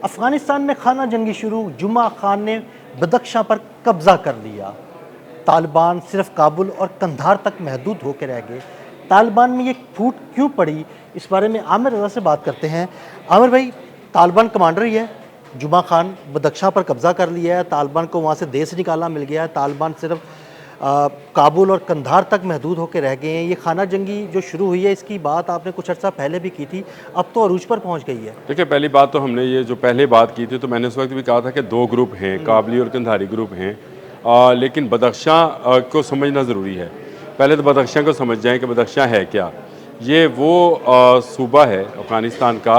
अफ़गानिस्तान में खाना जंगी शुरू, जुमा खान ने बदख्शां पर कब्ज़ा कर लिया। तालिबान सिर्फ काबुल और कंधार तक महदूद होकर रह गए। तालिबान में ये फूट क्यों पड़ी, इस बारे में आमिर रज़ा से बात करते हैं। आमिर भाई, तालिबान कमांडर ही है, जुमा खान बदख्शां पर कब्ज़ा कर लिया है, तालिबान को वहाँ से देश निकालना मिल गया है, तालिबान सिर्फ काबुल और कंधार तक महदूद होकर रह गए हैं। ये खाना जंगी जो शुरू हुई है, इसकी बात आपने कुछ अर्सा पहले भी की थी, अब तो अरूज पर पहुंच गई है। देखिए, पहली बात तो हमने ये जो पहले बात की थी तो मैंने उस वक्त भी कहा था कि दो ग्रुप हैं, काबली और कंधारी ग्रुप हैं, लेकिन बदख्शां को समझना ज़रूरी है। पहले तो बदख्शां को समझ जाएं कि बदख्शां है क्या। ये वो सूबा है अफ़गानिस्तान का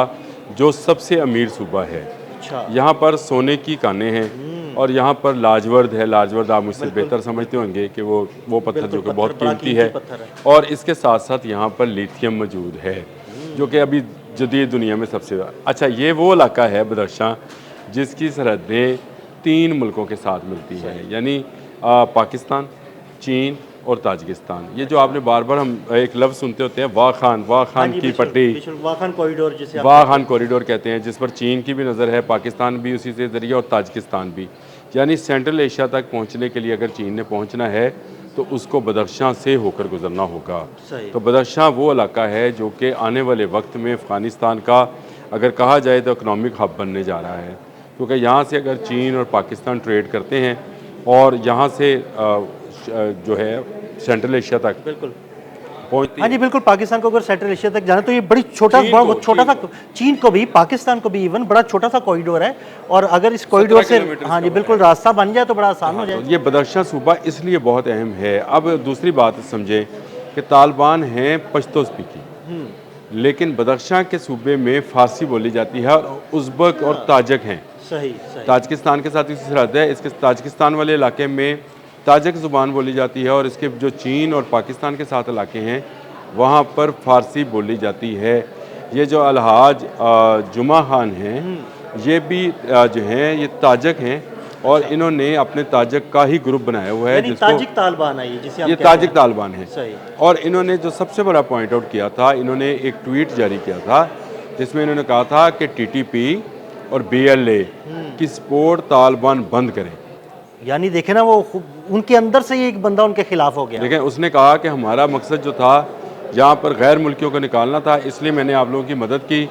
जो सबसे अमीर सूबा है। अच्छा। यहाँ पर सोने की कानें हैं और यहाँ पर लाजवर्द है। लाजवर्द आप मुझसे बेहतर समझते होंगे कि वो पत्थर जो कि बहुत कीमती है। और इसके साथ साथ यहाँ पर लिथियम मौजूद है जो कि अभी जदीद दुनिया में सबसे अच्छा। ये वो इलाका है बदख्शां जिसकी सरहदें 3 मुल्कों के साथ मिलती हैं, यानी पाकिस्तान, चीन और ताजिकिस्तान। ये जो आपने बार बार हम एक लफ्ज़ सुनते होते हैं, वाह खान की पट्टी, वाह खान कॉरिडोर, जिसे वाह खान कॉरिडोर कहते हैं, जिस पर चीन की भी नज़र है, पाकिस्तान भी उसी से ज़रिए और ताजिकिस्तान भी। यानी सेंट्रल एशिया तक पहुँचने के लिए अगर चीन ने पहुँचना है तो उसको बदख्शां से होकर गुजरना होगा। तो बदख्शां वो इलाका है जो कि आने वाले वक्त में अफ़गानिस्तान का अगर कहा जाए तो इकनॉमिक हब बनने जा रहा है, क्योंकि यहाँ से अगर चीन और पाकिस्तान ट्रेड करते हैं और यहाँ से जो है सेंट्रल एशिया तक बिल्कुल पहुँचती। हाँ जी बिल्कुल, पाकिस्तान को अगर सेंट्रल एशिया तक जाना तो ये बड़ी छोटा सा, चीन को भी, पाकिस्तान को भी इवन बड़ा छोटा सा कॉरिडोर है। और अगर इस कॉरिडोर से हाँ जी बिल्कुल रास्ता बन जाए तो बड़ा आसान हो जाए। तो ये बदख्शां सूबा इसलिए बहुत अहम है। अब दूसरी बात समझें कि तालिबान हैं पश्तो स्पीकिंग, लेकिन बदख्शां के सूबे में फ़ारसी बोली जाती है और उज़्बक और ताजक हैं। सही। ताजिकिस्तान के साथ इसकी सरहद है। इसके ताजिकिस्तान वाले इलाके में ताजिक ज़ुबान बोली जाती है और इसके जो चीन और पाकिस्तान के साथ इलाके हैं वहाँ पर फ़ारसी बोली जाती है। ये जो अलहाज जुमा खान हैं ये भी जो हैं ये ताजिक हैं और इन्होंने अपने ताजिक का ही ग्रुप बनाया हुआ है, जिसको ताजिक तालिबान है, जिसे ये ताजिक तालिबान है। सही। और इन्होंने जो सबसे बड़ा पॉइंट आउट किया था, इन्होंने एक ट्वीट जारी किया था जिसमें इन्होंने कहा था कि TTP और BLA की सपोर्ट तालिबान बंद करें। यानी देखे ना, वो उनके अंदर से ही एक बंदा उनके खिलाफ हो गया। देखें, उसने कहा कि हमारा मकसद जो था यहाँ पर गैर मुल्कियों को निकालना था, इसलिए मैंने आप लोगों की मदद की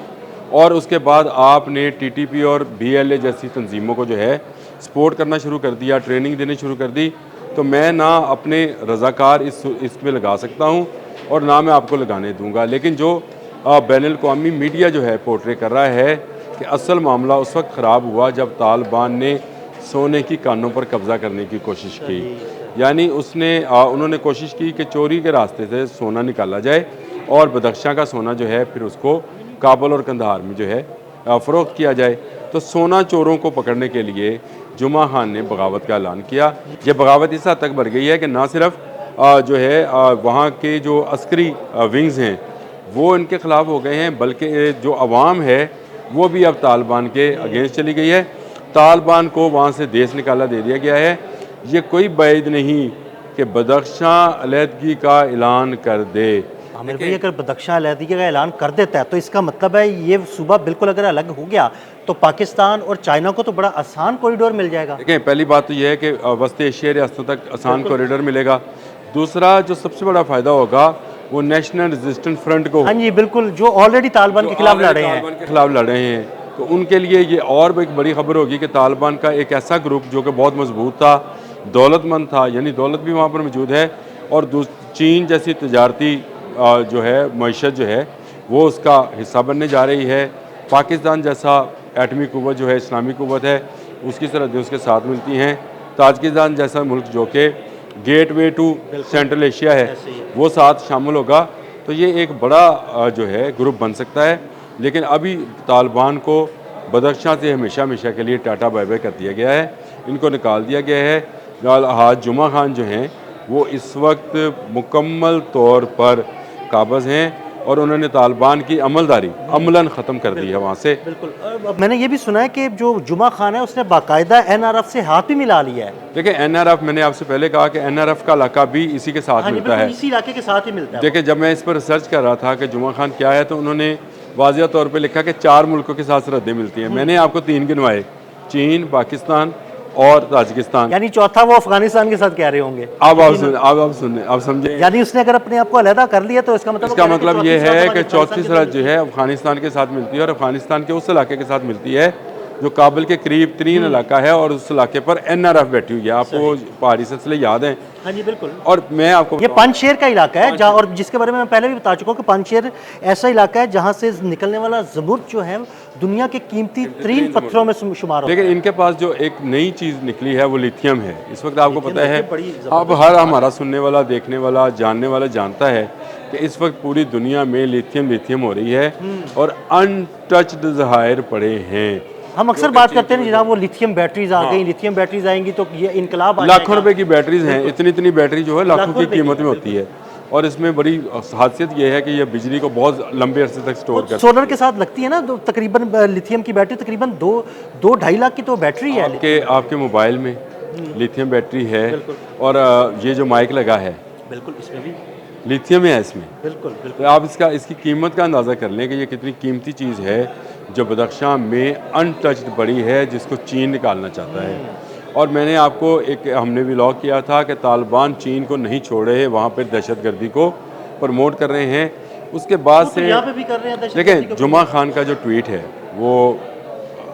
और उसके बाद आपने TTP और BLA जैसी तंजीमों को जो है सपोर्ट करना शुरू कर दिया, ट्रेनिंग देनी शुरू कर दी। तो मैं ना अपने रज़ाकार इसमें लगा सकता हूँ और ना मैं आपको लगाने दूँगा। लेकिन जो बैनुल-अक़वामी मीडिया जो है पोर्ट्रे कर रहा है कि असल मामला उस वक्त ख़राब हुआ जब तालिबान ने सोने की कानों पर कब्ज़ा करने की कोशिश की। यानी उन्होंने कोशिश की कि चोरी के रास्ते से सोना निकाला जाए और बदख्शां का सोना जो है फिर उसको काबुल और कंधार में जो है फ़रोख्त किया जाए। तो सोना चोरों को पकड़ने के लिए जुमा खान ने बगावत का ऐलान किया। ये बगावत इस हद तक बढ़ गई है कि ना सिर्फ जो है वहाँ के जो अस्करी विंग्स हैं वो इनके ख़िलाफ़ हो गए हैं, बल्कि जो अवाम है वो भी अब तालिबान के अगेंस्ट चली गई है। तालिबान को वहाँ से देश निकाला दे दिया गया है। ये कोई बैद नहीं कि बदख्शां अलहदगी का ऐलान कर दे। आमिर भाई, अगर बदख्शां अलहदगी का ऐलान कर देता है तो इसका मतलब है ये सूबा बिल्कुल अगर अलग हो गया तो पाकिस्तान और चाइना को तो बड़ा आसान कॉरिडोर मिल जाएगा। देखें, पहली बात तो यह है कि वस्ती एशिया रियासतों तक आसान कॉरिडोर मिलेगा। दूसरा जो सबसे बड़ा फ़ायदा होगा वो नेशनल रेजिस्टेंस फ्रंट को, हाँ जी बिल्कुल, जो ऑलरेडी तालिबान के खिलाफ लड़ रहे हैं, तो उनके लिए ये और एक बड़ी खबर होगी कि तालिबान का एक ऐसा ग्रुप जो कि बहुत मजबूत था, दौलतमंद था, यानी दौलत भी वहाँ पर मौजूद है और चीन जैसी तजारती जो है मईशत जो है वो उसका हिस्सा बनने जा रही है। पाकिस्तान जैसा एटमी कुव्वत जो है, इस्लामी कुव्वत है, उसकी सरहदें उसके साथ मिलती हैं। ताजिकिस्तान जैसा मुल्क जो कि गेटवे टू सेंट्रल एशिया है वो साथ शामिल होगा। तो ये एक बड़ा जो है ग्रुप बन सकता है। लेकिन अभी तालिबान को बदख्शां से हमेशा के लिए टाटा बाय बाय कर दिया गया है, इनको निकाल दिया गया है। अलहाज जुमा खान जो हैं वो इस वक्त मुकम्मल तौर पर काबज़ हैं और उन्होंने तालिबान की अमलदारी अमलन ख़त्म कर दी है वहाँ से। बिल्कुल। मैंने ये भी सुना है कि जो जुमा खान है उसने बाकायदा NRF से हाथ भी मिला लिया है। देखिए, NRF, मैंने आपसे पहले कहा कि NRF का इलाका भी इसी के साथ मिलता है, इसी इलाके के साथ ही मिलता है। देखिए, जब मैं इस पर रिसर्च कर रहा था कि जुमा खान क्या है तो उन्होंने वाज़िया तौर पे लिखा कि 4 मुल्कों के साथ सरहदें मिलती हैं। मैंने आपको 3 गिनवाए, चीन, पाकिस्तान और ताजिकिस्तान। यानी चौथा वो अफगानिस्तान के साथ कह रहे होंगे। अब आप सुने, आप समझे। यानी उसने अगर अपने आप को अलहदा कर लिया तो इसका मतलब इसका मतलब ये है कि चौथी सरहद जो है अफगानिस्तान के साथ मिलती है और अफगानिस्तान के उस इलाके के साथ मिलती है जो काबुल के करीब तरीन इलाका है और उस इलाके पर NRF बैठी हुई है। आपको पहाड़ी सिलसिले याद हैं? हाँ जी बिल्कुल। और मैं आपको ये पानशेर का इलाका है जहाँ, और जिसके बारे में मैं पहले भी बता चुका हूँ कि पानशेर ऐसा इलाका है जहाँ से निकलने वाला ज़मुर्द जो है दुनिया के कीमती तरीन पत्थरों में शुमार होता है। लेकिन इनके पास जो एक नई चीज़ निकली है वो लिथियम है। इस वक्त आपको पता है, बड़ी अब हर हमारा सुनने वाला, देखने वाला, जानने वाला जानता है कि इस वक्त पूरी दुनिया में लिथियम हो रही है और अनटच्ड ज़खायर पड़े हैं। हम अक्सर बात करते हैं जनाब वो लिथियम बैटरीज आ गई, लिथियम बैटरीज आएंगी तो ये इनकलाब आ लाखों रुपए की बैटरीज हैं। इतनी बैटरी जो है लाखों की कीमत में होती है और इसमें बड़ी खासियत ये है कि ये बिजली को बहुत लंबे अरसे तक स्टोर करती है। सोलर के साथ लगती है ना, तकरीबन लिथियम की बैटरी तकरीबन 2-2.5 लाख की तो बैटरी है। आपके मोबाइल में लिथियम बैटरी है और ये जो माइक लगा है बिल्कुल इसमें भी लिथियम है इसमें। बिल्कुल तो आप इसकी कीमत का अंदाज़ा कर लें कि ये कितनी कीमती चीज़ है जो बदख्शां में अनटच्ड पड़ी है, जिसको चीन निकालना चाहता है। और मैंने आपको हमने व्लॉग किया था कि तालिबान चीन को नहीं छोड़ रहे, वहाँ पर दहशतगर्दी को प्रमोट कर रहे हैं। उसके बाद से यहाँ पे भी कर रहे हैं देखें, जुमा खान का जो ट्वीट है वो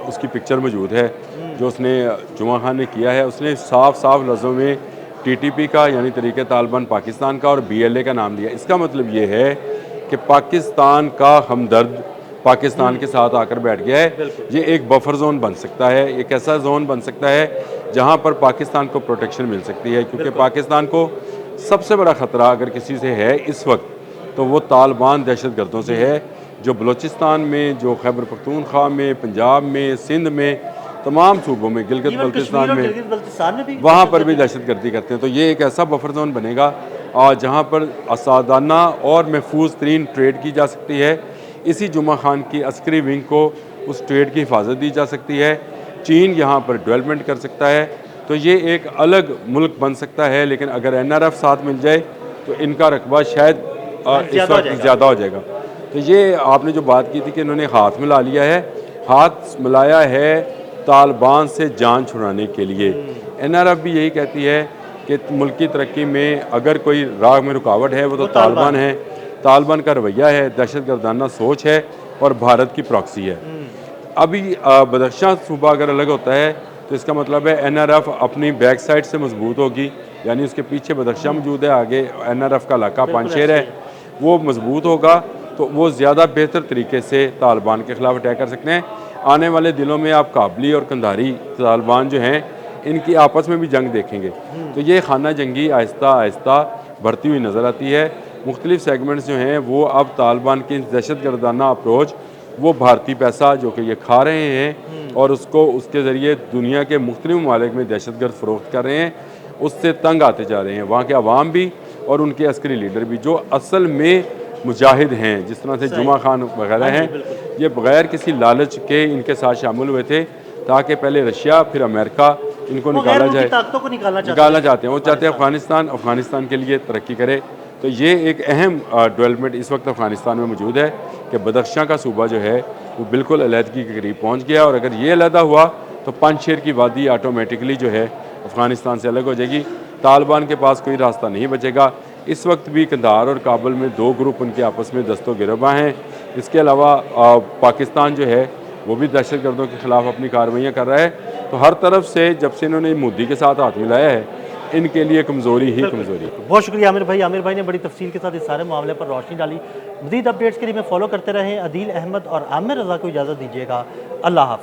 उसकी पिक्चर मौजूद है जो उसने जुमा खान ने किया है। उसने साफ लफ्ज़ों में TTP का यानी तरीक़े तालिबान पाकिस्तान का और BLA का नाम लिया। इसका मतलब ये है कि पाकिस्तान का हमदर्द पाकिस्तान के साथ आकर बैठ गया है। ये एक बफर जोन बन सकता है, एक ऐसा जोन बन सकता है जहाँ पर पाकिस्तान को प्रोटेक्शन मिल सकती है, क्योंकि पाकिस्तान को सबसे बड़ा ख़तरा अगर किसी से है इस वक्त तो वो तालिबान दहशतगर्दों से है, जो बलूचिस्तान में, जो खैबर पख्तूनख्वा में, पंजाब में, सिंध में, तमाम सूबों में, गिलगित बल्तिस्तान में, वहाँ पर भी दहशतगर्दी करते हैं। तो ये एक ऐसा बफर जोन बनेगा जहाँ पर आसादाना और महफूज तरीन ट्रेड की जा सकती है। इसी जुमा खान की अस्करी विंग को उस ट्रेड की हिफाजत दी जा सकती है। चीन यहाँ पर डेवलपमेंट कर सकता है, तो ये एक अलग मुल्क बन सकता है। लेकिन अगर NRF साथ मिल जाए तो इनका रकबा शायद इस वक्त ज़्यादा हो जाएगा। तो ये आपने जो बात की थी कि इन्होंने हाथ मिला लिया है, हाथ मिलाया है तालिबान से जान छुड़ाने के लिए। NRF भी यही कहती है कि मुल्क की तरक्की में अगर कोई राह में रुकावट है वो तो तालिबान है। तालिबान का रवैया है, दहशतगर्दाना सोच है और भारत की प्रॉक्सी है। अभी बदख्शां सूबा अगर अलग होता है तो इसका मतलब है NRF अपनी बैक साइड से मजबूत होगी, यानी उसके पीछे बदख्शां मौजूद है, आगे NRF का इलाका पानशेर है, वो मजबूत होगा तो वो ज़्यादा बेहतर तरीके से तालिबान के ख़िलाफ़ अटैक कर सकते हैं। आने वाले दिनों में आप काबली और कंधारी तालिबान जो हैं इनकी आपस में भी जंग देखेंगे। तो ये खाना जंगी आहिस्ता बढ़ती हुई नज़र आती है। मुख्तलिफ सेगमेंट्स जो हैं वो अब तालिबान की दहशतगर्दाना अप्रोच, वो भारतीय पैसा जो कि ये खा रहे हैं और उसको उसके ज़रिए दुनिया के मुख्तलिफ ममालिक में दहशतगर्द फ़रोख्त कर रहे हैं, उससे तंग आते जा रहे हैं वहाँ के अवाम भी और उनके अस्करी लीडर भी, जो असल में मुजाहिद हैं, जिस तरह से जुमा खान वगैरह हैं। ये बग़ैर किसी लालच के इनके साथ शामिल हुए थे ताकि पहले रशिया फिर अमेरिका इनको निकाला जाए, निकालना चाहते हैं। वो चाहते हैं अफ़गानिस्तान के लिए तरक्की करे। तो ये एक अहम डेवलपमेंट इस वक्त अफ़गानिस्तान में मौजूद है कि बदख्शां का सूबा जो है वो बिल्कुल अलहदगी के करीब पहुँच गया, और अगर ये अलहदा हुआ तो पानशेर की वादी ऑटोमेटिकली जो है अफ़गानिस्तान से अलग हो जाएगी। तालिबान के पास कोई रास्ता नहीं बचेगा। इस वक्त भी कंधार और काबुल में 2 ग्रुप उनके आपस में दस्तो गिरबा हैं। इसके अलावा पाकिस्तान जो है वो भी दहशतगर्दों के ख़िलाफ़ अपनी कार्रवाइयाँ कर रहा है। तो हर तरफ से जब से इन्होंने मोदी के साथ हाथ मिलाया है, इनके लिए कमज़ोरी ही कमज़ोरी। बहुत शुक्रिया आमिर भाई। आमिर भाई ने बड़ी तफसील के साथ इस सारे मामले पर रोशनी डाली। मज़ीद अपडेट्स के लिए मैं फॉलो करते रहें। अदील अहमद और आमिर रज़ा को इजाज़त दीजिएगा। अल्लाह हाफ़िज़।